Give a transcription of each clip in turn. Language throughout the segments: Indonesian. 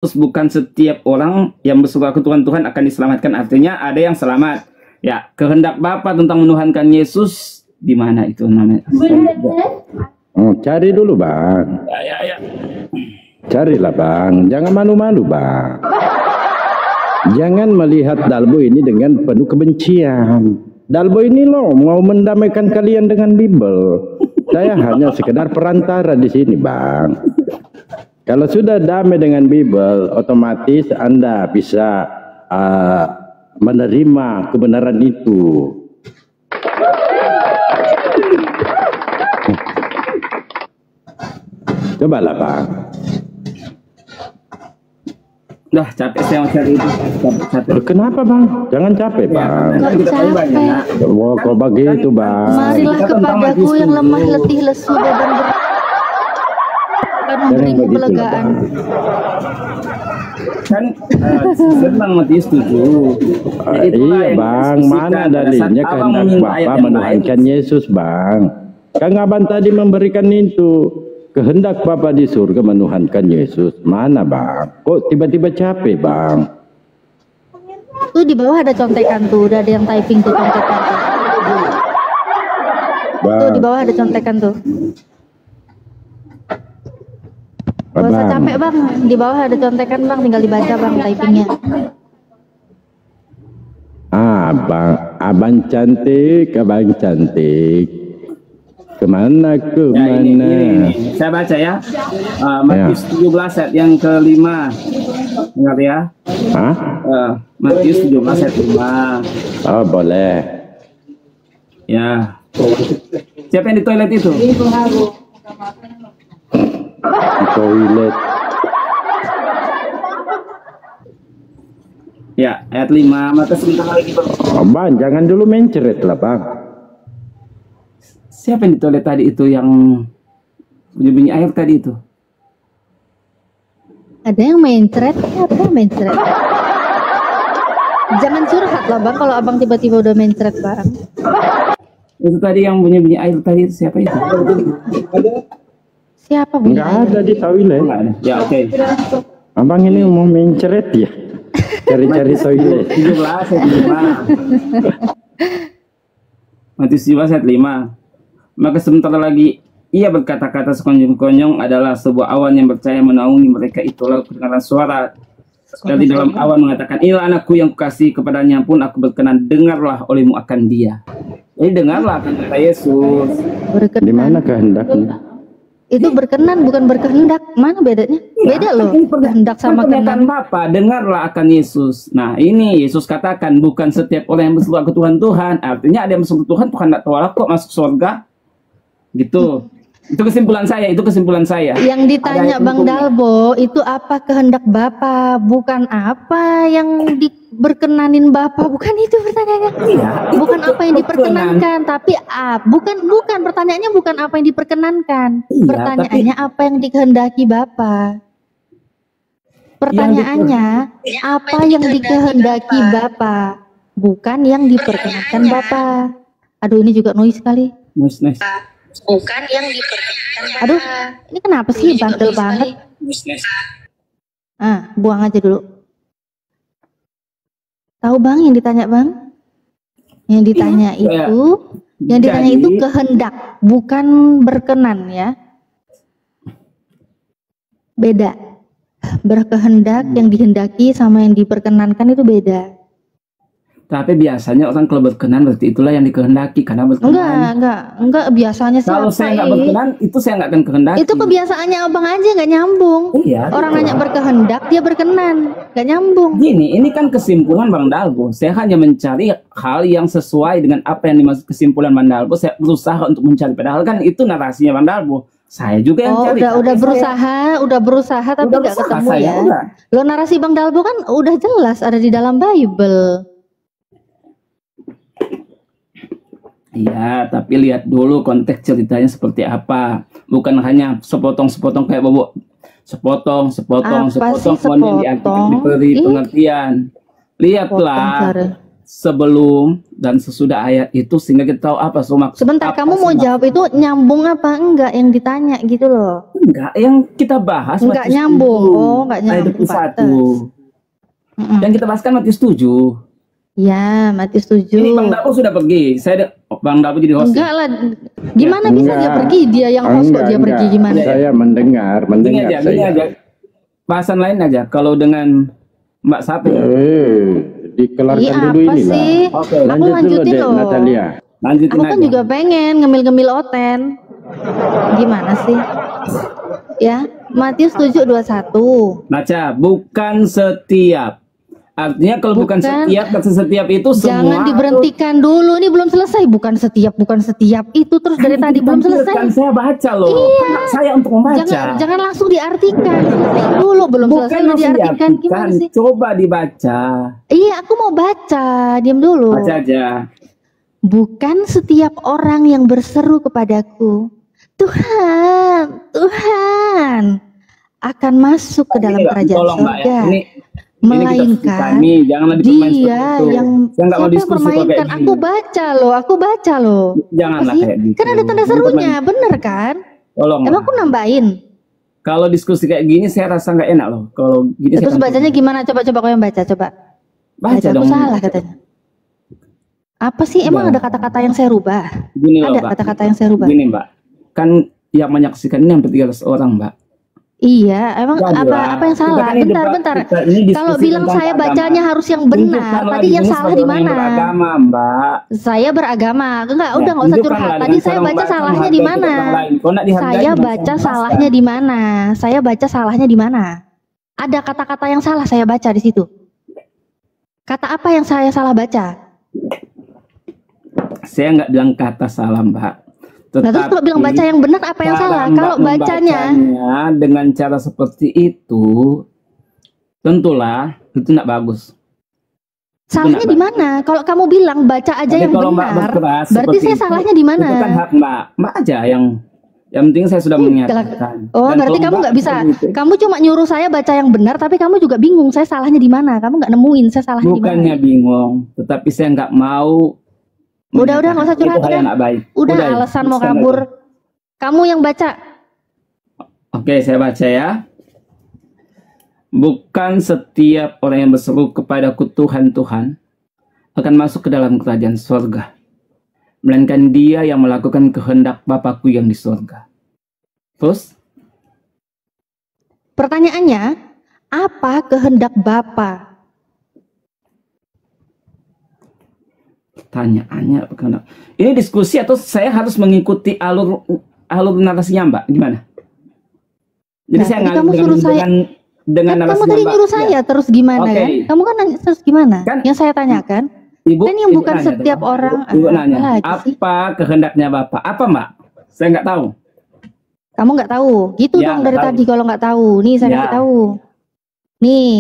bukan setiap orang yang bersuka ketuhanan Tuhan akan diselamatkan. Artinya ada yang selamat. Ya, kehendak Bapa tentang menuhankan Yesus di mana itu namanya? Cari dulu, Bang. Ya. Carilah, Bang. Jangan malu-malu, Bang. Jangan melihat Dalbo ini dengan penuh kebencian. Dalbo ini loh mau mendamaikan kalian dengan Bible. Saya hanya sekedar perantara di sini, Bang. Kalau sudah damai dengan Bible, otomatis Anda bisa menerima kebenaran itu. Cobalah, Bang. Dah capek saya cari itu. Capek. Kenapa, Bang? Jangan capek, Bang. Oh, kok begitu, Bang? Marilah kepadaku yang lemah, letih, lesu, dan memberiku kelegaan. Kan senang Matius 7. Iya, Bang. Mana dalilnya kehendak Bapa menuhankan Yesus, Bang? Kang Abang tadi memberikan itu. Kehendak Bapa di surga menuhankan Yesus. Mana, Bang? Kok tiba-tiba capek, Bang? Tuh di bawah ada contekan tuh. Udah ada yang typing tuh contekan tuh. Tuh di bawah ada contekan tuh. Gak usah capek, Bang. Di bawah ada contekan, Bang. Tinggal dibaca, Bang, typingnya. Abang cantik, Abang cantik. Kemana? Ya, ini. Saya baca ya. Matius 17 ayat yang kelima. Ingat ya. Matius 17 ayat 5. Oh, boleh. Ya. Siapa yang di toilet itu? Toilet. Ya, ayat 5. Maka sebentar lagi, Bang. Bang, jangan dulu mencret lah, Bang. Siapa yang di toilet tadi itu yang bunyi air tadi itu? Ada yang mencret? Apa yang mencret? Jangan curhat lah, Bang, kalau Abang tiba-tiba udah mencret, Bang. Itu tadi yang bunyi air tadi itu siapa itu? Siapa bunyi? Enggak ada di toilet. Ya, oke. Abang ini mau mencret ya? Cari-cari toilet. 17 ayat 5. Matius 17 ayat 5. Maka sebentar lagi ia berkata-kata sekonyong-konyong adalah sebuah awan yang bercahaya menaungi mereka itu. Lalu kedengaran suara dari dalam awan mengatakan, inilah anakku yang kukasihi, kepadanya pun aku berkenan, dengarlah olehmu akan dia. Jadi dengarlah akan kata Yesus. Berkenan. Di mana kehendaknya? Itu berkenan bukan berkehendak. Mana bedanya? Beda loh. Kehendak sama kenan. Bapa, dengarlah akan Yesus. Nah, ini Yesus katakan bukan setiap orang yang berseru ke Tuhan. Artinya ada yang berseru Tuhan tidak tolak kok masuk surga. Gitu. Itu kesimpulan saya. Yang ditanya Bang Dalbo itu apa kehendak Bapa, bukan apa yang diberkenanin Bapa, bukan itu pertanyaannya. Iya, bukan apa yang diperkenankan, tapi bukan pertanyaannya bukan apa yang diperkenankan. Iya, pertanyaannya apa yang dikehendaki Bapa. Pertanyaannya apa yang dikehendaki Bapa, bukan yang diperkenankan Bapa. Aduh, ini juga noise sekali. Noise. Bukan yang diperkenankan. Aduh, ini kenapa sih bandel banget? Buang aja dulu. Tahu, Bang, yang ditanya, Bang? Yang ditanya itu kehendak, bukan berkenan ya. Beda. Berkehendak yang dihendaki sama yang diperkenankan itu beda. Tapi biasanya orang kalau berkenan berarti itulah yang dikehendaki karena berkenan. Enggak biasanya sih. Kalau saya nggak berkenan, itu saya nggak akan kehendaki. Itu kebiasaannya Abang aja, nggak nyambung. Iya. Orang nanya berkehendak, dia berkenan, nggak nyambung. Gini, ini kan kesimpulan Bang Dalbo. Saya hanya mencari hal yang sesuai dengan apa yang dimaksud kesimpulan Bang Dalbo. Saya berusaha untuk mencari, padahal kan itu narasinya Bang Dalbo. Saya juga yang cari. Udah berusaha tapi nggak ketemu ya. Lo narasi Bang Dalbo kan udah jelas ada di dalam Bible. Iya, tapi lihat dulu konteks ceritanya seperti apa. Bukan hanya sepotong-sepotong kayak bobo. Sepotong, kemudian diberi pengertian. Lihatlah. sebelum dan sesudah ayat itu sehingga kita tahu apa maksud. Sebentar, apa kamu mau sih jawab itu nyambung apa enggak yang ditanya gitu loh? enggak yang kita bahas Enggak Matius nyambung. 7, Oh, enggak ayat nyambung. 21. Mm-mm. Yang kita bahas kan Matius 7. Ya, Matius 7. Ini Bang Dapo sudah pergi. Bang Dapo jadi host. Enggak lah. Gimana bisa dia pergi? Dia yang host kok dia pergi gimana? Saya mendengar Gini aja, saya. gini aja. Bahasan lain aja. Kalau dengan Mbak Sapi. Dikelarkan Iya, dulu apa ini lah. sih? Oke, Aku Lanjut dulu lanjutin deh, loh. Natalia. Lanjutin Aku kan aja. juga pengen ngemil-ngemil oten. Gimana sih? Ya, Matius 7:21. Baca, bukan setiap. Artinya kalau bukan Bukan. setiap, kata setiap itu semua. Jangan diberhentikan dulu, ini belum selesai. Bukan setiap itu terus dari tadi belum selesai. Kan saya baca loh. Iya. Hak saya untuk membaca. Jangan langsung diartikan. Selesai dulu, belum selesai Bukan udah langsung diartikan. Gimana diartikan. sih? Coba dibaca. Iya, aku mau baca. Diam dulu. Baca aja. Bukan setiap orang yang berseru kepadaku, Tuhan, Tuhan, akan masuk ke dalam Ini, Mbak, kerajaan tolong, Mbak, ya. surga. Ini Melainkan kami janganlah dipermain seperti dia itu. yang Saya nggak mau siapa diskusi kok kayak permainkan. gini. Aku baca loh. Janganlah Apa sih? kayak gitu. Kan ada tanda Ini serunya, bener kan? Tolong. Emang aku nambahin. Kalau diskusi kayak gini saya rasa nggak enak loh. Kalau gini saya Terus akan- bacanya gimana? Coba kau yang baca, coba. baca Aku dong. salah katanya. Apa sih? Emang Ya. ada kata-kata yang saya rubah? Gini loh, Ada Mbak. kata-kata yang saya rubah? Gini, Mbak. Kan yang menyaksikan ini hampir 300 orang, Mbak. Iya, emang Jadilah. apa yang Kita salah? kan ini Bentar, debat, bentar. kita ini diskusi Kalau bilang tentang saya agama. bacanya harus yang benar, Tunjukkanlah tadi yang dirimu salah sebagai di orang yang mana? beragama, Mbak. Saya beragama. Enggak, udah nggak usah tunjukkanlah curhat. dengan Tadi saya cara baca membaca salahnya menghargai di hidup mana? orang lain. Kalau nggak dihargai, Saya nggak usah baca menjelaskan. salahnya di mana? Saya baca salahnya di mana? Ada kata-kata yang salah saya baca di situ. Kata apa yang saya salah baca? Saya nggak bilang kata salah, Mbak. Nah, terus kalau bilang baca yang benar apa yang cara salah? Mbak Kalau bacanya membacanya dengan cara seperti itu, tentulah itu nggak bagus. salahnya Mbak. di mana? Kalau kamu bilang baca aja Tapi yang kalau Mbak benar, berkeras berarti seperti saya itu, salahnya di mana? Itu kan hak Mbak. Mbak aja yang penting saya sudah mengingatkan. Oh, Dan berarti kalau kamu Mbak nggak bisa. seperti itu, Kamu cuma nyuruh saya baca yang benar, tapi kamu juga bingung saya salahnya di mana. Kamu nggak nemuin saya salahnya di mana. bukannya bingung, tetapi saya nggak mau. Udah, nggak usah curhat, Itu hal yang udah. nggak baik. Udah ya, alasan mau teruskan kabur. aja. Kamu yang baca. Oke, saya baca ya. Bukan setiap orang yang berseru kepadaku Tuhan, Tuhan akan masuk ke dalam kerajaan surga, melainkan dia yang melakukan kehendak Bapakku yang di surga. Terus, Pertanyaannya, apa kehendak Bapa? pertanyaannya, kehendak. Ini diskusi atau saya harus mengikuti alur narasinya, Mbak? Gimana? Jadi Nah, saya tadi ngalir kamu suruh saya- dengan Kan kamu narasinya, tadi Mbak. nyuruh Ya. saya terus gimana Oke. kan? Kamu kan nanya terus gimana? Kan- Yang saya tanyakan, Ibu, kan yang Ibu bukan nanya, setiap Mbak. orang. Ibu Ah, nanya, apa lagi sih? apa kehendaknya Bapak? Apa, Mbak? Saya nggak tahu. Kamu nggak tahu? Gitu Ya, dong nggak dari tahu. tadi kalau nggak tahu. Nih saya Ya. kasih tahu. Nih,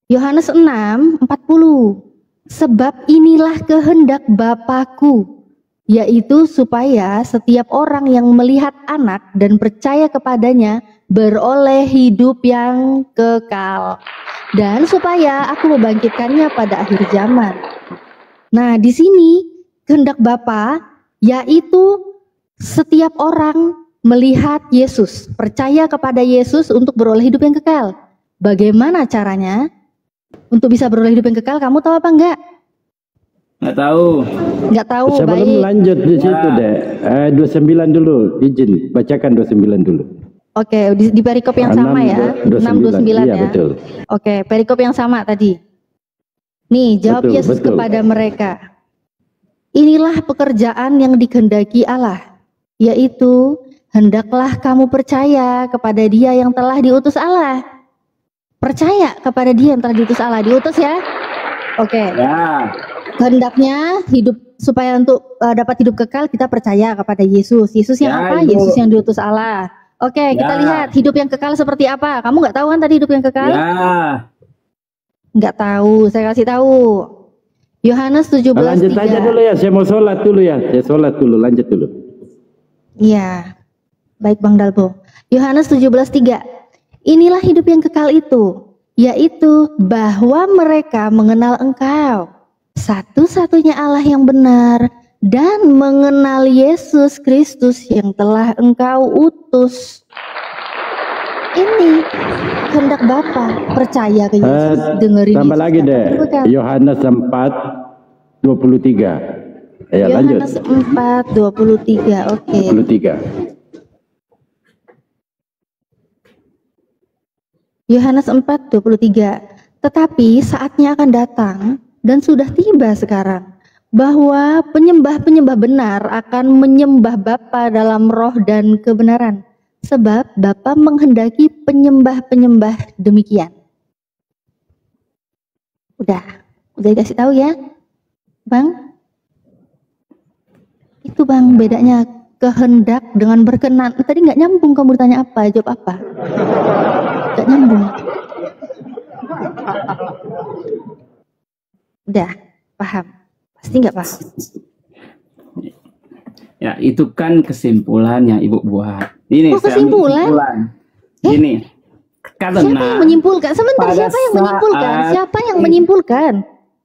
Yohanes 6:40. Sebab inilah kehendak Bapakku, yaitu supaya setiap orang yang melihat anak dan percaya kepadanya beroleh hidup yang kekal. Dan supaya aku membangkitkannya pada akhir zaman. Nah, di sini kehendak Bapa yaitu setiap orang melihat Yesus, percaya kepada Yesus untuk beroleh hidup yang kekal. Bagaimana caranya untuk bisa beroleh hidup yang kekal? Kamu tahu apa enggak? Nggak tahu. Enggak tahu, Sebelum baik. lanjut di situ Ya. deh. 29 dulu, izin bacakan 29 dulu. Oke, di perikop yang sama ya. 6:29 Iya ya. betul. Oke, perikop yang sama tadi. Nih, jawab Betul, Yesus betul. kepada mereka. Inilah pekerjaan yang dikehendaki Allah, yaitu hendaklah kamu percaya kepada Dia yang telah diutus Allah. Percaya kepada Dia yang telah diutus Allah. Diutus ya? Oke. Ya, Kehendaknya hidup supaya untuk dapat hidup kekal kita percaya kepada Yesus. Yesus yang Ya, apa? Ibu. Yesus yang diutus Allah. Oke, kita Ya. lihat hidup yang kekal seperti apa. Kamu nggak tahu kan tadi hidup yang kekal? ya. Nggak tahu, saya kasih tahu. Yohanes 17:3. Lanjut aja dulu ya, saya mau sholat dulu ya. Saya sholat dulu, lanjut dulu. Iya. Baik Bang Dalbo. Yohanes 17:3. Inilah hidup yang kekal itu, yaitu bahwa mereka mengenal Engkau, satu-satunya Allah yang benar, dan mengenal Yesus Kristus yang telah engkau utus. Ini kehendak Bapa. Percaya ke Yesus, dengerin Tambah Yesus, lagi kata deh, pegang. Yohanes 4:23. Ya lanjut. Yohanes 4:23. Oke. 23. Yohanes 4:23. Tetapi saatnya akan datang dan sudah tiba sekarang bahwa penyembah-penyembah benar akan menyembah Bapa dalam roh dan kebenaran, sebab Bapa menghendaki penyembah-penyembah demikian. Udah dikasih tahu ya, Bang. Itu Bang bedanya kehendak dengan berkenan. Tadi nggak nyambung, kamu bertanya apa, jawab apa? Nggak nyambung. Udah paham? Pasti nggak paham? Ya, itu kan kesimpulan yang Ibu buat. Ini Oh, kesimpulan? Ini Siapa yang karena menyimpulkan? Sebentar, pada siapa yang menyimpulkan? saat- Siapa yang menyimpulkan?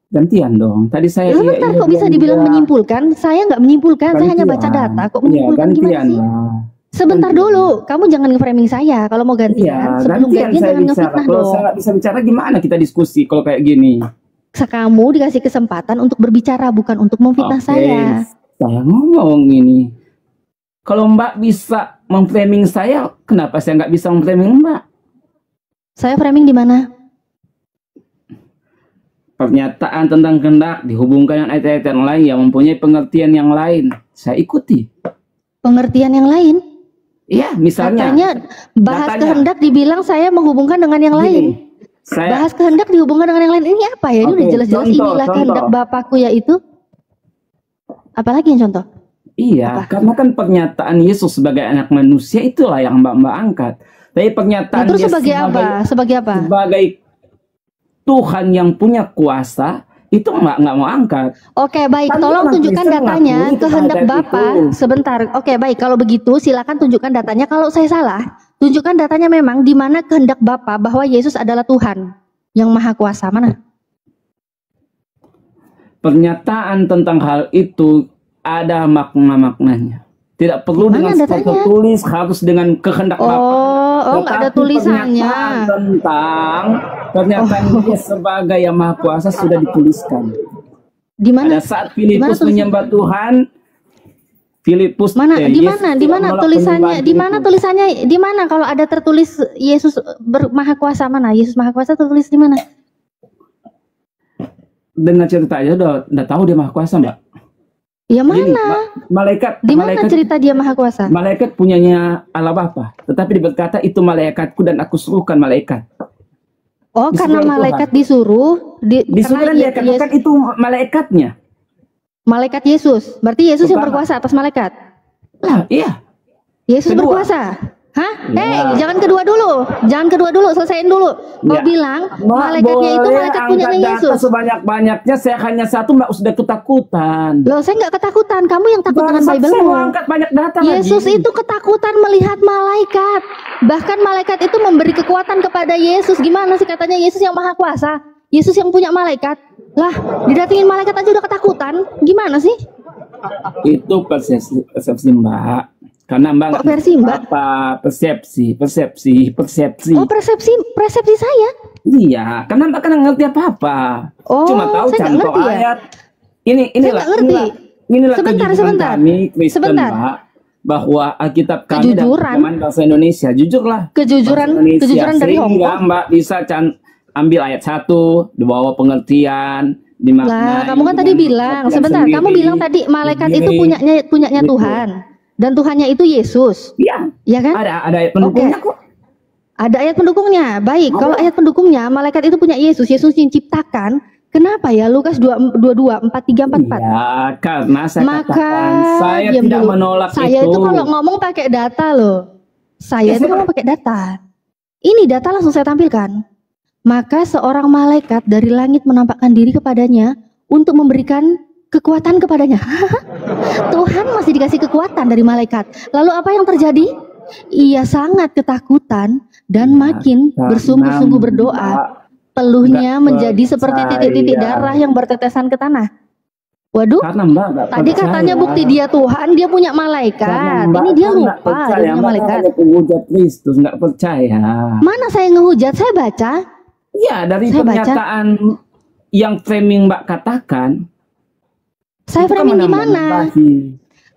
gantian dong. Tadi saya Sebentar, kok bisa dibilang menyimpulkan? Saya nggak menyimpulkan, saya hanya baca data. Kok menyimpulkan gimana gantian sih? lah. Sebentar dulu, kamu jangan nge-framing saya. Kalau mau gantian, Iya, sebelum gantian gantian saya jangan bicara. ngefitnah Kalau dong. saya nggak bisa bicara, gimana kita diskusi kalau kayak gini? Kamu dikasih kesempatan untuk berbicara, bukan untuk memfitnah Oke, saya. saya ngomong ini. Kalau Mbak bisa memframing saya, kenapa saya nggak bisa memframing Mbak? Saya framing di mana? Pernyataan tentang kehendak dihubungkan dengan ayat-ayat yang lain yang mempunyai pengertian yang lain. Saya ikuti. Pengertian yang lain? Iya, misalnya. Katanya bahas datanya. kehendak dibilang saya menghubungkan dengan yang lain. Gini, saya Bahas kehendak dihubungkan dengan yang lain. Ini apa ya? Ini Oke, udah jelas-jelas contoh, inilah contoh. kehendak Bapakku yaitu. Apalagi yang contoh? iya, Apa? karena kan pernyataan Yesus sebagai anak manusia itulah yang Mbak angkat. Tapi pernyataan Terus dia sebagai apa? Sebagai apa? sebagai Tuhan yang punya kuasa itu nggak mau angkat. Oke, baik. Kan Tolong orang tunjukkan Kristen datanya. ngakui Kehendak terhadap Bapak. itu. Sebentar. Oke, baik. Kalau begitu, silakan tunjukkan datanya. Kalau saya salah, tunjukkan datanya memang di mana kehendak Bapak bahwa Yesus adalah Tuhan yang Maha Kuasa. Mana? Pernyataan tentang hal itu ada makna-maknanya. Tidak perlu Mana dengan secara datanya? tertulis, harus dengan kehendak Bapak. Oh, nggak ada Tetapi tulisannya. pernyataan dia sebagai yang Maha Kuasa sudah dituliskan. Di Pada mana? saat Di mana Filipus tulisan- menyembah Tuhan, Filipus Mana? Di Yesus mana? Di tidak mana menolak tulisannya? penyembahan Di mana itu. tulisannya? Di mana kalau ada tertulis Yesus Maha Kuasa mana? Yesus Maha Kuasa tertulis di mana? Dengan cerita aja udah tahu dia Maha Kuasa, Mbak. Ya Gini, mana? malaikat Di mana malaikat cerita dia Maha Kuasa? malaikat punyanya Allah Bapa, tetapi dia berkata itu malaikatku dan aku suruhkan malaikat. Oh, Disuruh karena Tuhan. malaikat disuruh Disuruh karena dia katakan itu malaikatnya. malaikat Yesus. Berarti Yesus yang Pertama. berkuasa atas malaikat. Lah, iya. Yesus Kedua. berkuasa. Hah? Ya. Jangan kedua dulu. Jangan kedua dulu, selesaiin dulu. Kau Ya. bilang Mbak, malaikatnya itu boleh malaikat angkat punyanya data Yesus. sebanyak-banyaknya, saya hanya satu, Mbak sudah ketakutan. Loh, saya nggak ketakutan. Kamu yang takut dengan Bangsat, saya mau Bible-mu. angkat banyak data Yesus lagi. itu ketakutan melihat malaikat. Bahkan malaikat itu memberi kekuatan kepada Yesus. Gimana sih katanya Yesus yang Maha Kuasa? Yesus yang punya malaikat. Lah, didatengin malaikat aja udah ketakutan. Gimana sih? Itu persepsi Mbak. Karena Mbak Kok nggak versi, Mbak? apa persepsi. Oh, persepsi saya. Iya, karena Mbak kan nggak ngerti apa-apa. Oh, Cuma tahu saya nggak contoh ngerti ya? ayat. Inilah nggak ngerti. inilah Sebentar, kejujuran sebentar. kami Kristen, Sebentar. Mbak, bahwa Alkitab kami dan Kejujuran? terjemahan bahasa Indonesia. Jujurlah. Kejujuran, Bahasa Indonesia. kejujuran dari Hong Sehingga Kong. Mbak bisa ambil ayat 1, dibawa pengertian, dimaknai. Lah, kamu kan tadi dengan bilang, pengertian sebentar, kamu sendiri, bilang tadi malaikat itu sendiri. punyanya Gitu. Tuhan. Dan Tuhannya itu Yesus. Iya, Ya kan? ada ayat pendukungnya kok. Ada ayat pendukungnya. Baik, kalau ayat pendukungnya malaikat itu punya Yesus, Yesus yang ciptakan. Kenapa ya Lukas 22, 43, 44? Iya, karena saya Maka katakan saya diam tidak dulu. menolak Saya itu kalau ngomong pakai data loh. Saya itu ngomong pakai data. Ini data langsung saya tampilkan. Maka seorang malaikat dari langit menampakkan diri kepadanya untuk memberikan kekuatan kepadanya. Tuhan masih dikasih kekuatan dari malaikat. Lalu apa yang terjadi? Ia sangat ketakutan dan Ya, makin karena bersungguh-sungguh berdoa. Mbak, peluhnya Nggak menjadi seperti titik-titik percaya. darah yang bertetesan ke tanah. Waduh, Karena Mbak nggak tadi percaya. katanya bukti dia Tuhan, dia punya Karena malaikat. Mbak Ini dia kan nggak lupa dia percaya. punya Mbak kan malaikat. hanya penghujat Kristus, nggak percaya. Mana saya ngehujat, saya baca. Ya, dari Saya baca. pernyataan yang framing Mbak katakan, Saya itu kan framing di mana? menambah-nambahi.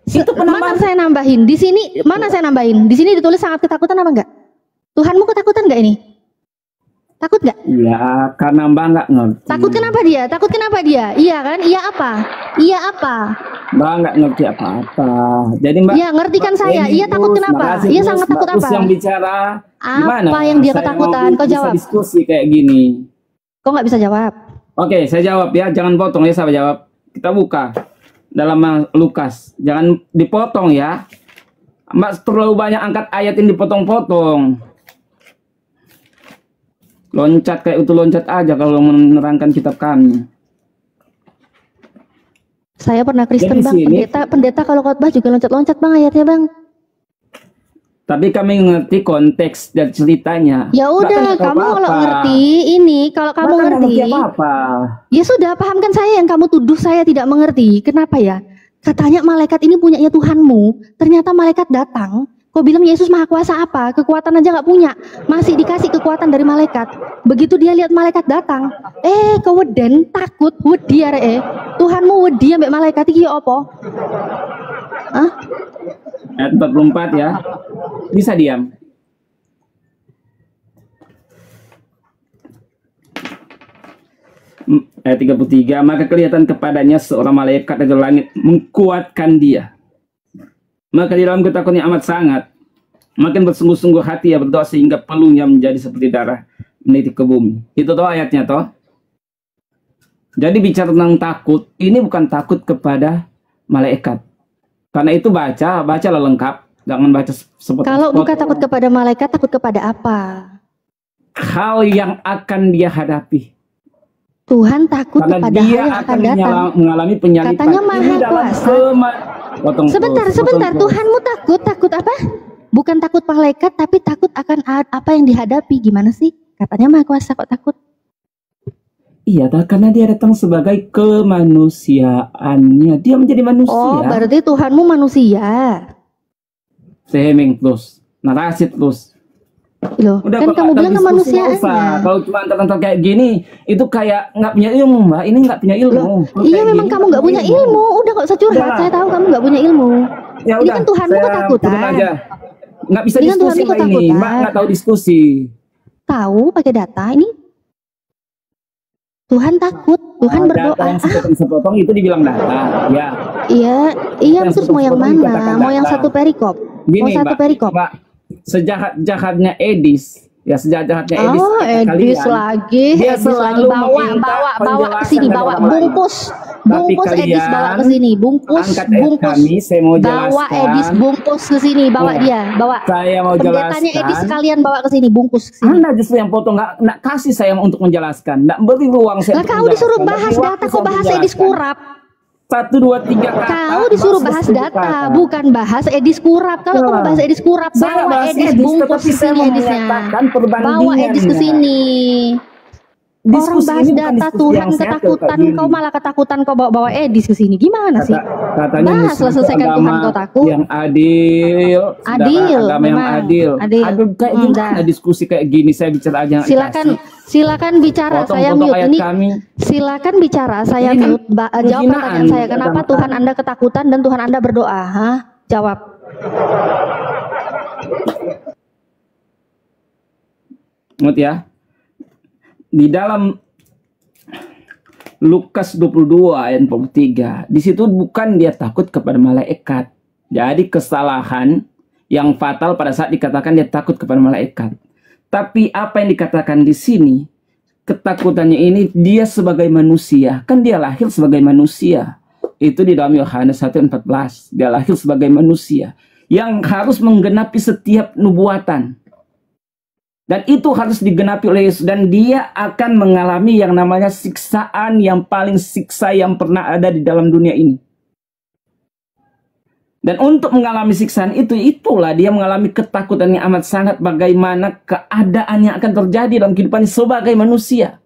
Itu Mana penambahan. saya nambahin? Di sini mana saya nambahin? Di sini ditulis sangat ketakutan apa enggak? Tuhanmu ketakutan enggak ini? Takut enggak? Ya, karena Mbak nggak ngerti. Takut kenapa dia? Takut kenapa dia? Iya kan? Iya apa? Iya apa? Mbak nggak ngerti apa-apa. Jadi Mbak. Iya, ngerti kan saya. Ini Iya takut terus, kenapa? makasih Iya terus, sangat Mbak takut terus apa? yang bicara. Gimana? Apa yang dia Saya ketakutan? mau Kau bisa jawab. diskusi kayak gini. Kok nggak bisa jawab? Oke, saya jawab ya. Jangan potong ya, saya jawab. Kita buka dalam Lukas. Jangan dipotong ya. Mbak terlalu banyak angkat ayat yang dipotong-potong. Loncat kayak itu loncat aja kalau menerangkan kitab kami. Saya pernah Kristen Jadi bang. sini- Pendeta kalau khotbah juga loncat-loncat bang ayatnya bang. Tapi kami ngerti konteks dan ceritanya. Ya Mbak kan udah, nggak tahu kamu kalau apa-apa. ngerti ini, kalau kamu Mbak kan nggak ngerti, ngerti apa-apa. ya sudah pahamkan saya yang kamu tuduh saya tidak mengerti. Kenapa ya? Katanya malaikat ini punyanya Tuhanmu, ternyata malaikat datang. Kau bilang Yesus maha kuasa apa? Kekuatan aja nggak punya, masih dikasih kekuatan dari malaikat. Begitu dia lihat malaikat datang, kau weden takut, wedi arek Tuhanmu wedi ambek malaikat iki apa? Hah? Ayat 44 ya. Bisa diam. Ayat 33, maka kelihatan kepadanya seorang malaikat dari langit menguatkan dia. Maka di dalam ketakutan yang amat sangat, makin bersungguh-sungguh hati ya berdoa sehingga peluhnya menjadi seperti darah menitik ke bumi. Itu toh ayatnya toh. Jadi bicara tentang takut, ini bukan takut kepada malaikat. Karena itu bacalah lengkap, jangan baca sepotong. Kalau bukan takut kepada malaikat, takut kepada apa? Hal yang akan dia hadapi. Tuhan takut Karena kepada dia hal yang akan akan datang. mengalami penyalipan. Katanya maha Ini dalam kuasa. Sebentar, potong. Tuhanmu takut apa? Bukan takut malaikat, tapi takut akan apa yang dihadapi. Gimana sih? Katanya maha kuasa kok takut. Iya, karena dia datang sebagai kemanusiaannya. Dia menjadi manusia. Oh, berarti Tuhanmu manusia. Seheming terus, narasi terus. Loh, Udah, kan Pak, kamu kalau bilang diskusi nggak kemanusiaannya. usah. Kalau cuma antar-antar kayak gini, itu kayak nggak punya ilmu, Mbak. Ini nggak punya ilmu. Loh, Kalau iya kayak memang gini, kamu nggak punya ilmu. Udah nggak usah curhat. Udah. Saya tahu kamu nggak punya ilmu. Ya Ini udah, kan Tuhanmu saya ketakutan. turun aja. Nggak bisa Ini kan diskusi Tuhanmu Mbak ini. ketakutan. Mbak nggak tahu diskusi. Tahu pakai data ini. Tuhan takut. Tuhan berdoa. Data yang sepotong itu dibilang data. Ya. Iya, iya Yang terus mau yang sepotong mana? dikatakan Mau yang data. satu perikop? Gini, Mau satu Mbak, perikop? Mbak, sejahat-jahatnya Edis, ya sejahat-jahatnya Edis. Oh, kata Edis kalian, lagi, dia Edis lagi selalu bawa meminta ke sini, penjelasan bawa dari orang lain. bungkus, Tapi bungkus Edis kalian bawa ke sini, bungkus, angkat ayat bungkus, kami, saya mau bawa jelaskan. Edis bungkus ke sini, bawa Ya, dia, bawa. Saya mau Pendetanya jelaskan. Edis sekalian bawa ke sini, bungkus ke sini. Anda justru yang potong, nggak kasih saya untuk menjelaskan, nggak beri ruang saya. Lah untuk kau disuruh menjelaskan. bahas Beri data, waktu kau saya bahas menjelaskan. Edis kurap. 1, 2, 3 kata. Kau disuruh bahas 10 data, kata. bukan bahas Edis kurap. Kalau kamu bahas Edis kurap, Saya nggak bawa bahas Edis Edis, bungkus tetapi ke saya sini mau Edisnya. menyatakan Bawa perbandingannya. Edis ke sini. Orang Diskusi bahas ini bukan data diskusi Tuhan yang sehat, ketakutan, kayak gini. kau malah ketakutan kau bawa Edis ke sini. Gimana sih? Katanya Bahas Muslim lah, selesaikan agama Tuhan kau takut. yang adil, sedangkan Adil, agama yang memang. adil. Adil. Aduh, kayak gimana Dah. diskusi kayak gini, saya bicara aja nggak Silakan, dikasih. silakan bicara. Saya Potong-potong mute ayat ini. kami. Silakan bicara. Saya Ini kan mute. Jawab penghinaan pertanyaan saya. Kenapa keagamaan. Tuhan Anda ketakutan dan Tuhan Anda berdoa? Hah? Jawab. Ingat ya, di dalam Lukas 22 ayat 43, di situ bukan dia takut kepada malaikat. Jadi kesalahan yang fatal pada saat dikatakan dia takut kepada malaikat. Tapi apa yang dikatakan di sini, ketakutannya ini dia sebagai manusia. Kan dia lahir sebagai manusia. Itu di dalam Yohanes 1:14. Dia lahir sebagai manusia yang harus menggenapi setiap nubuatan. Dan itu harus digenapi oleh Yesus. Dan dia akan mengalami yang namanya siksaan yang paling siksa yang pernah ada di dalam dunia ini. Dan untuk mengalami siksaan itu, itulah dia mengalami ketakutan yang amat sangat bagaimana keadaan yang akan terjadi dalam kehidupan sebagai manusia.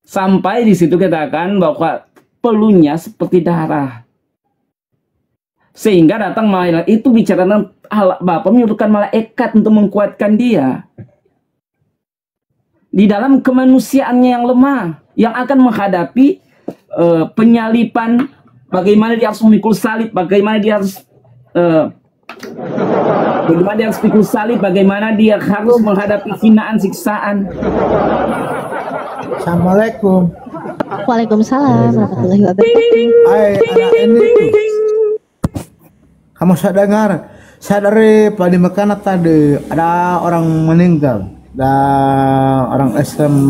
Sampai di situ katakan bahwa peluhnya seperti darah. Sehingga datang malaikat itu bicara tentang Allah Bapa menyuruhkan malaikat untuk menguatkan dia. Di dalam kemanusiaannya yang lemah, yang akan menghadapi penyalipan, bagaimana dia harus memikul salib, bagaimana dia harus pikul salib, bagaimana dia harus menghadapi hinaan, siksaan. Assalamualaikum. Waalaikumsalam warahmatullahi wabarakatuh. Hai, anak ini. Kamu saya dari Padi Mekana tadi ada orang meninggal. Ada orang Islam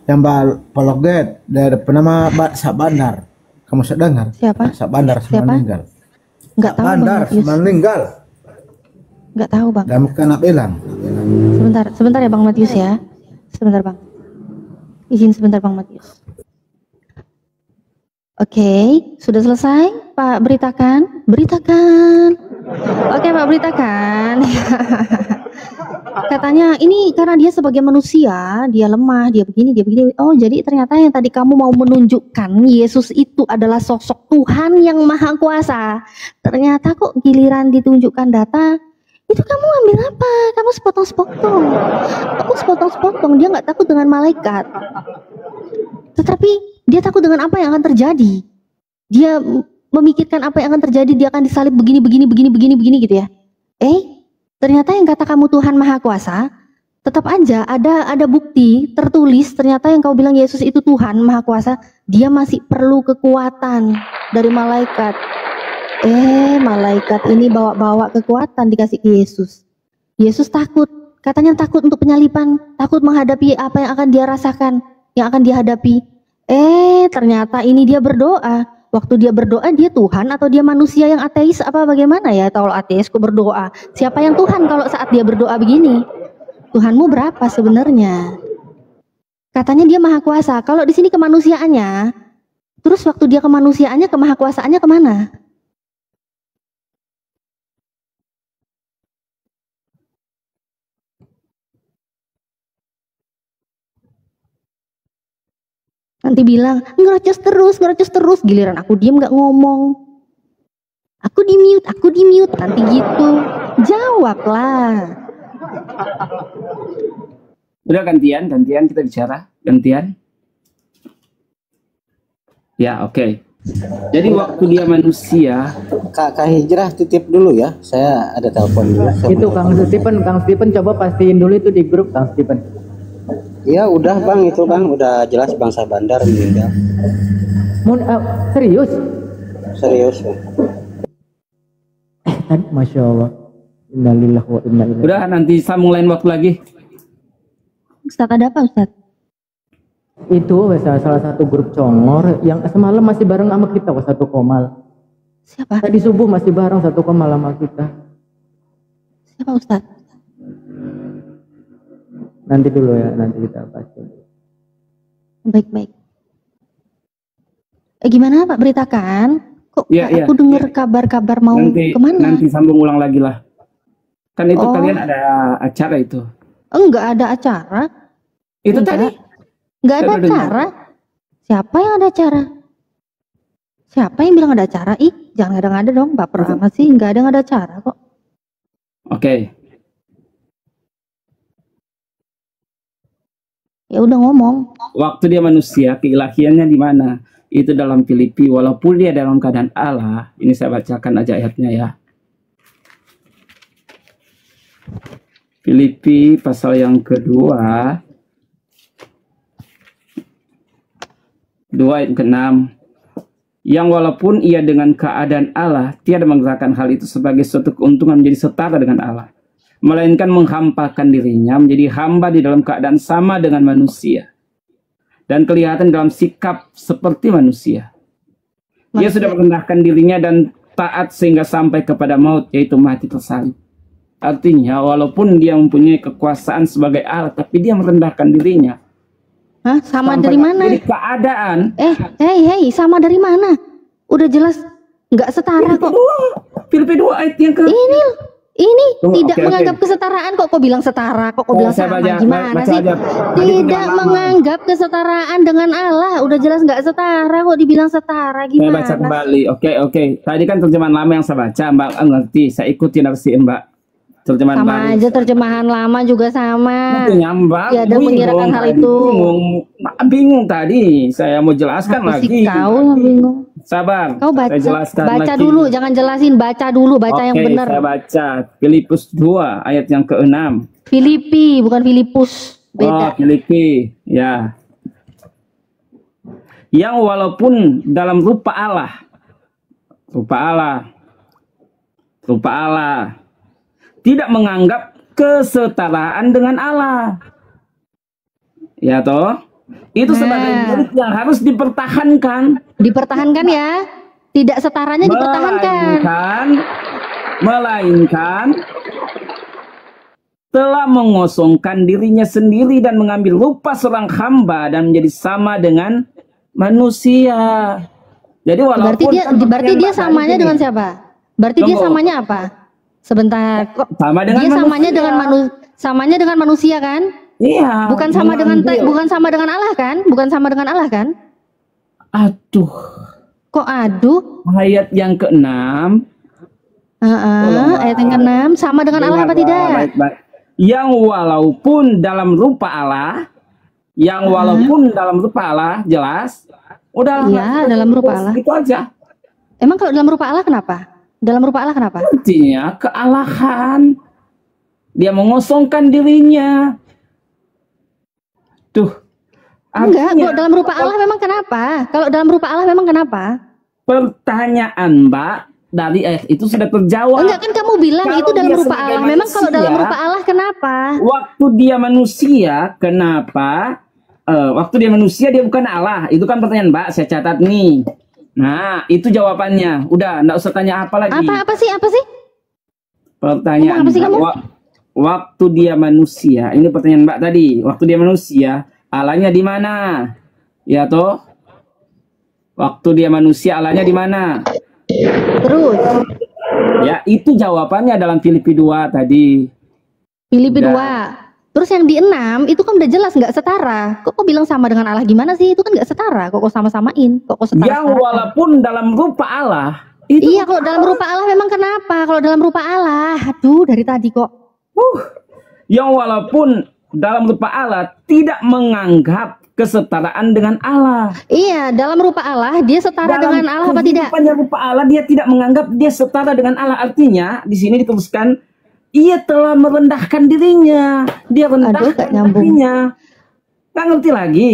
yang Paloget dari penama Sabandar. Kamu sudah dengar? Siapa? Sabandar meninggal. Enggak tahu Sabandar Bang Matius. meninggal. Enggak tahu Bang. Dan Mekana bilang. Sebentar ya Bang Matius ya. Sebentar Bang. Izin sebentar Bang Matius. Oke, sudah selesai Pak beritakan? Beritakan. Oke Pak beritakan. Katanya ini karena dia sebagai manusia, dia lemah, dia begini, dia begini. Oh jadi ternyata yang tadi kamu mau menunjukkan Yesus itu adalah sosok Tuhan yang maha kuasa. Ternyata kok giliran ditunjukkan data, itu kamu ambil apa? Kamu sepotong-sepotong. Kamu sepotong-sepotong, dia nggak takut dengan malaikat. Tetapi dia takut dengan apa yang akan terjadi. Dia memikirkan apa yang akan terjadi, dia akan disalib begini gitu ya. Ternyata yang kata kamu Tuhan Maha Kuasa, tetap aja ada bukti tertulis ternyata yang kau bilang Yesus itu Tuhan Maha Kuasa, dia masih perlu kekuatan dari malaikat. Malaikat ini bawa-bawa kekuatan dikasih ke Yesus. Yesus takut, katanya takut untuk penyaliban, takut menghadapi apa yang akan dia rasakan, yang akan dia hadapi. Ternyata ini dia berdoa. Waktu dia berdoa, dia Tuhan atau dia manusia yang ateis apa bagaimana ya? Kalau ateis kok berdoa? Siapa yang Tuhan kalau saat dia berdoa begini? Tuhanmu berapa sebenarnya? Katanya dia maha kuasa. Kalau di sini kemanusiaannya, terus waktu dia kemanusiaannya, kemahakuasaannya kemana? Nanti bilang ngerocos terus, giliran aku diem nggak ngomong, aku di mute, nanti gitu. Jawablah. Udah gantian kita bicara, gantian. Ya oke. Jadi waktu dia manusia, Kak Hijrah titip dulu ya, saya ada telepon dulu. Itu Kang Stephen coba pastiin dulu itu di grup Kang Stephen. Ya udah Bang, itu Bang udah jelas Bang Sabandar meninggal. Serius? Serius Bang. Tadi Masya Allah. Innalillah wa inna ilaihi. udah nanti sambung lain waktu lagi. Ustaz ada apa Ustaz? Itu salah satu grup congor yang semalam masih bareng sama kita satu komal. Siapa? Tadi subuh masih bareng satu komal sama kita. Siapa Ustaz? Nanti dulu ya, nanti kita bahas dulu. Baik. Gimana Pak beritakan? Kok aku dengar kabar-kabar mau kemana? Nanti sambung ulang lagi lah. Kan itu kalian ada acara itu. Enggak ada acara. Itu tadi. Enggak ada acara. Siapa yang ada acara? Siapa yang bilang ada acara? Jangan ngada-ngada dong, baper amat sih. Enggak ada acara kok. Oke. Ya udah ngomong. Waktu dia manusia, keilahiannya di mana? Itu dalam Filipi, walaupun dia dalam keadaan Allah. Ini saya bacakan aja ayatnya ya. Filipi pasal yang kedua, 2 ayat ke-6. Yang walaupun ia dengan keadaan Allah, tiada menggerakkan hal itu sebagai suatu keuntungan menjadi setara dengan Allah, melainkan menghampakan dirinya menjadi hamba di dalam keadaan sama dengan manusia, dan kelihatan dalam sikap seperti manusia. Dia sudah merendahkan dirinya dan taat sehingga sampai kepada maut, yaitu mati tersalib. Artinya walaupun dia mempunyai kekuasaan sebagai Allah, tapi dia merendahkan dirinya. Hah? Sama dari mana? Jadi keadaan. Sama dari mana? Udah jelas nggak setara kok. Filipi 2 ayat yang ke. Ini Tunggu, tidak oke, menganggap kesetaraan kok bilang setara, kok bilang saya sama, baca- gimana baca sih? aja. Tadi Tidak pengalaman. menganggap kesetaraan dengan Allah, udah jelas nggak setara kok dibilang setara, Saya baca gimana? kembali. Oke. Tadi kan terjemahan lama yang saya baca, Mbak ngerti. Saya ikuti narasi Mbak. Terjemahan Sama baru. aja terjemahan lama juga sama. Makanya, Mbak Ya, ada bingung menyerahkan hal tadi, itu. Bingung tadi. Saya mau jelaskan Apa lagi. sih kau yang bingung? Sabar. Kau baca, Saya jelaskan baca lagi. dulu, jangan jelasin, baca dulu, baca yang Oke, benar. saya baca Filipus 2 ayat yang ke-6. Filipi bukan Filipus, Oh, beda. Filipi, ya. Yang walaupun dalam rupa Allah, tidak menganggap kesetaraan dengan Allah. Ya toh? Itu sebagai milik yang harus dipertahankan. Dipertahankan ya, tidak setaranya dipertahankan. Melainkan telah mengosongkan dirinya sendiri dan mengambil rupa seorang hamba dan menjadi sama dengan manusia. Jadi walaupun Berarti dia samanya dengan siapa? Berarti dia Tunggu. samanya apa? Sebentar, kok Sama dengan dia manusia. samanya dengan manusia kan? Iya. Bukan sama dengan mengambil. bukan sama dengan Allah kan? Bukan sama dengan Allah kan? Aduh, Kok aduh? ayat yang ke-6. Ayat yang ke-6 sama dengan Allah apa tidak? Baik. Yang walaupun dalam rupa Allah, jelas. Udah. Iya, dalam rupa Allah. Itu aja. Emang kalau dalam rupa Allah kenapa? Dalam rupa Allah kenapa? Artinya kealahan. Dia mengosongkan dirinya. Tuh. Enggak, Artinya, kok dalam rupa Allah memang kenapa? Kalau dalam rupa Allah memang kenapa? pertanyaan Mbak dari ayat itu sudah terjawab. Enggak kan kamu bilang Kalau itu dalam dia rupa sebagai Allah. Memang kalau dalam manusia, rupa Allah kenapa? Waktu dia manusia, kenapa? Waktu dia manusia dia bukan Allah. Itu kan pertanyaan Mbak. Saya catat nih. Nah, itu jawabannya. Udah, enggak usah tanya apa lagi. Apa sih? Pertanyaan Apa sih Mbak, kamu? waktu dia manusia, ini pertanyaan Mbak tadi. Waktu dia manusia, Allahnya di mana? Ya toh? Waktu dia manusia, Allahnya di mana? Terus Ya, itu jawabannya dalam Filipi 2 tadi. Filipi Udah. 2. Terus yang di 6 itu kan udah jelas nggak setara. Kok bilang sama dengan Allah gimana sih? Itu kan nggak setara. Kok sama-samain? Kok setara? Yang walaupun dalam rupa Allah, itu Iya, kalau dalam rupa Allah memang kenapa? Kalau dalam rupa Allah, aduh dari tadi kok. yang walaupun dalam rupa Allah tidak menganggap kesetaraan dengan Allah. Iya, dalam rupa Allah dia setara Dalam dengan Allah apa tidak? kehidupannya rupa Allah, dia tidak menganggap dia setara dengan Allah. Artinya di sini dituliskan ia telah merendahkan dirinya. Dia rendahkan gak nyambung. dirinya. Nggak ngerti lagi.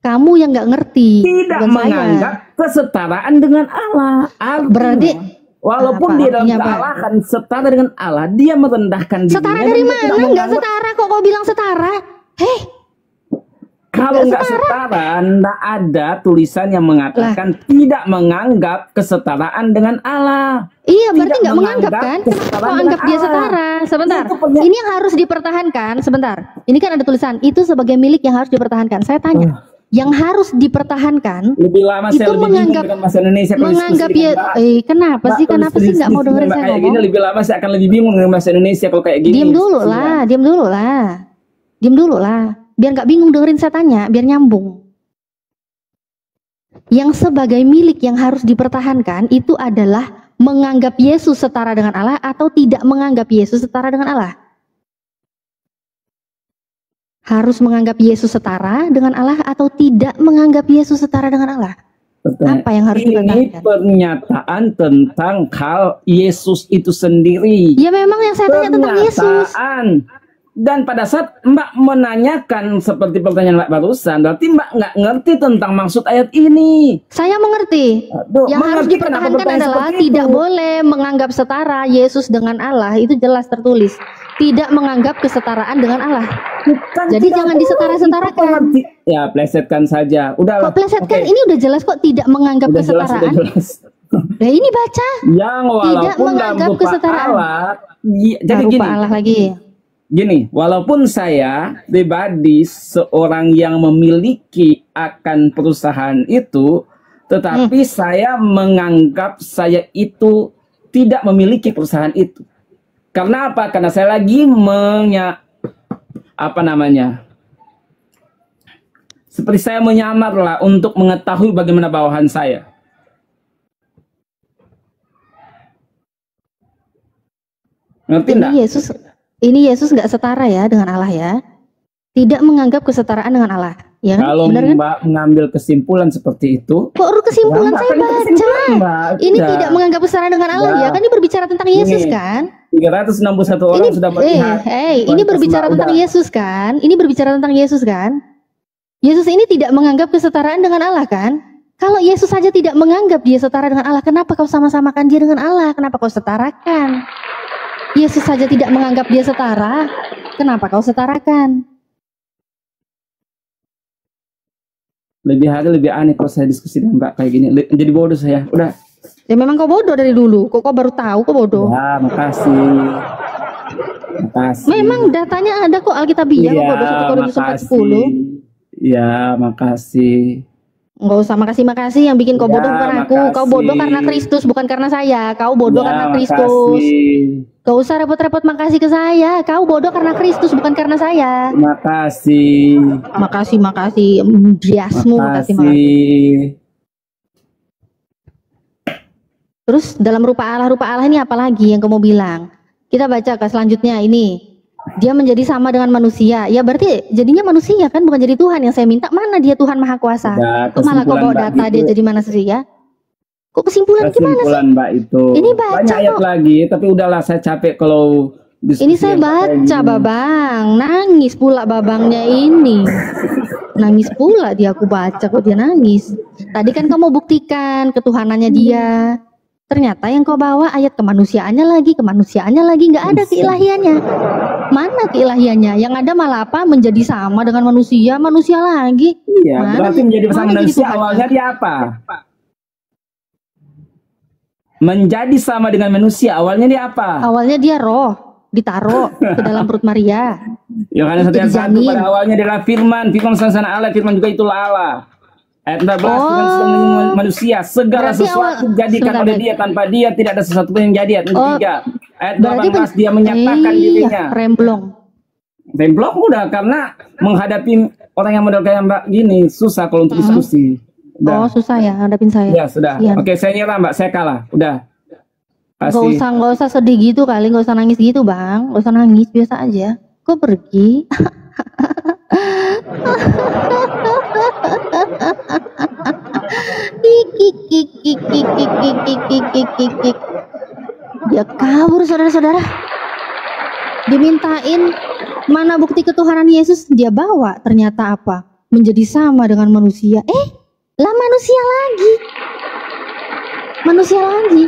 Kamu yang nggak ngerti. Tidak bukan saya. menganggap kesetaraan dengan Allah. Artinya, Berarti walaupun apa dia dalam artinya, Pak? kealahan setara dengan Allah, dia merendahkan dirinya. Setara dan dari dia mana? tidak Nggak menganggap- setara kok kau bilang setara? Heh, Kalau nggak setara, nggak ada tulisan yang mengatakan tidak menganggap kesetaraan dengan Allah. iya berarti Tidak nggak menganggap kan? menganggap Kenapa kesetaraan kau anggap dengan dia Allah. setara? Sebentar. Itu punya- Ini yang harus dipertahankan. Sebentar. Ini kan ada tulisan itu sebagai milik yang harus dipertahankan. Saya tanya, yang harus dipertahankan Lebih lama itu saya lebih bingung menganggap dengan bahasa Indonesia kalau menganggap diskusi ya. dengan Mbak. Kenapa Mbak, sih? kalau Kenapa sih nggak mau diskusi dengerin dengan saya Mbak kayak ngomong? gini, lebih lama saya akan lebih bingung dengan bahasa Indonesia kalau kayak gini. Diam dulu lah, diam dulu lah. Diam dulu lah. Biar nggak bingung dengerin saya tanya, biar nyambung. Yang sebagai milik yang harus dipertahankan itu adalah menganggap Yesus setara dengan Allah atau tidak menganggap Yesus setara dengan Allah. Harus menganggap Yesus setara dengan Allah atau tidak menganggap Yesus setara dengan Allah. Apa yang harus Ini dipertahankan? pernyataan tentang hal Yesus itu sendiri. Ya memang yang saya tanya tentang Yesus. Pernyataan. Dan pada saat Mbak menanyakan seperti pertanyaan Mbak barusan, berarti Mbak nggak ngerti tentang maksud ayat ini. Saya mengerti. Aduh, Yang harus mengerti kenapa dipertahankan bertanya adalah seperti tidak itu? boleh menganggap setara Yesus dengan Allah. Itu jelas tertulis. Tidak menganggap kesetaraan dengan Allah. Bukan, Jadi tidak jangan boleh. disetara-setarakan. Itu pengerti- Ya, plesetkan saja. Udah. Kok plesetkan? Ini udah jelas kok tidak menganggap Udah jelas, kesetaraan. udah jelas. Nah ini baca. Yang walaupun dalam menganggap rupa kesetaraan. Allah, jadi Nah, rupa gini. Allah lagi. Gini, walaupun saya pribadi seorang yang memiliki akan perusahaan itu, tetapi saya menganggap saya itu tidak memiliki perusahaan itu. Karena apa? Karena saya lagi seperti saya menyamar lah untuk mengetahui bagaimana bawahan saya. Ngerti enggak? Ini Yesus nggak setara ya dengan Allah ya. Tidak menganggap kesetaraan dengan Allah. Ya kan? Kalau Benar kan? Mbak mengambil kesimpulan seperti itu, Kok kesimpulan ya, saya Mbak, baca? kesimpulan, Mbak. Ini Udah. tidak menganggap kesetaraan dengan Allah ya. Kan ini berbicara tentang Yesus kan? 361 orang Ini sudah melihat. ini berbicara tentang Yesus kan? Ini berbicara tentang Yesus kan? Yesus ini tidak menganggap kesetaraan dengan Allah kan? Kalau Yesus saja tidak menganggap dia setara dengan Allah, kenapa kau sama-samakan dia dengan Allah? Kenapa kau setarakan? Yesus saja tidak menganggap dia setara, kenapa kau setarakan? Lebih aneh kalau saya diskusi dengan Mbak kayak gini. Jadi bodoh saya. Udah. Ya memang kau bodoh dari dulu. Kok kau baru tahu kau bodoh? Ya, makasih. Memang datanya ada kok Alkitabiah kok bodoh 1 Korintus 4:10. Ya, makasih. Enggak usah makasih yang bikin kau bodoh bukan aku. Kau bodoh karena Kristus bukan karena saya. Kau bodoh karena Kristus. Gak usah repot-repot makasih ke saya. Kau bodoh karena Kristus bukan karena saya. Makasih. Makasih. Biasmu makasih. Terus dalam rupa Allah ini apa lagi yang kamu bilang? Kita baca ke selanjutnya ini. Dia menjadi sama dengan manusia. Ya berarti jadinya manusia kan bukan jadi Tuhan yang saya minta. Mana dia Tuhan Maha Kuasa? Kok malah kau bawa data dia jadi manusia? Kok kesimpulan gimana sih? Mbak itu. Ini baca banyak ayat lagi, tapi udahlah saya capek kalau ini saya baca Babang, nangis pula Babangnya ini. Nangis pula dia, aku baca kok dia nangis. Tadi kan kamu buktikan ketuhanannya dia. Ternyata yang kau bawa ayat kemanusiaannya lagi, nggak ada keilahiannya. Mana keilahiannya? Yang ada malah apa? Menjadi sama dengan manusia lagi. Iya, berarti menjadi sama manusia awalnya dia apa? Menjadi sama dengan manusia awalnya dia apa? Awalnya dia roh, ditaruh ke dalam perut Maria. Yohanes 1:1 pada awalnya adalah firman sama Allah, firman juga itulah Allah. Ayat 14 Tuhan sudah menjadi manusia, segala sesuatu dijadikan oleh dia, tanpa dia tidak ada sesuatu pun yang jadi. Ayat 3. Ayat 18 dia menyatakan dirinya. Remblong udah, karena menghadapi orang yang model kayak Mbak gini susah kalau untuk diskusi. Udah. Oh susah ya hadapin saya. Ya sudah. Iya. Oke, saya nyerah Mbak, saya kalah. Udah. Nggak usah sedih gitu kali, nggak usah nangis gitu Bang, nggak usah nangis, biasa aja. Kok pergi? Dia kabur saudara-saudara. Dimintain mana bukti ketuhanan Yesus, dia bawa ternyata apa? Menjadi sama dengan manusia. Lah manusia lagi.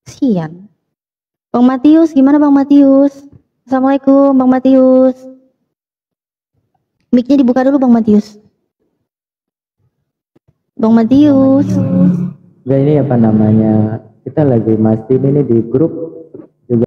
Sian. Bang Matius, gimana Bang Matius? Assalamualaikum Bang Matius. Mic-nya dibuka dulu Bang Matius. Bang Matius. Enggak, ini apa namanya? Kita lagi masih ini di grup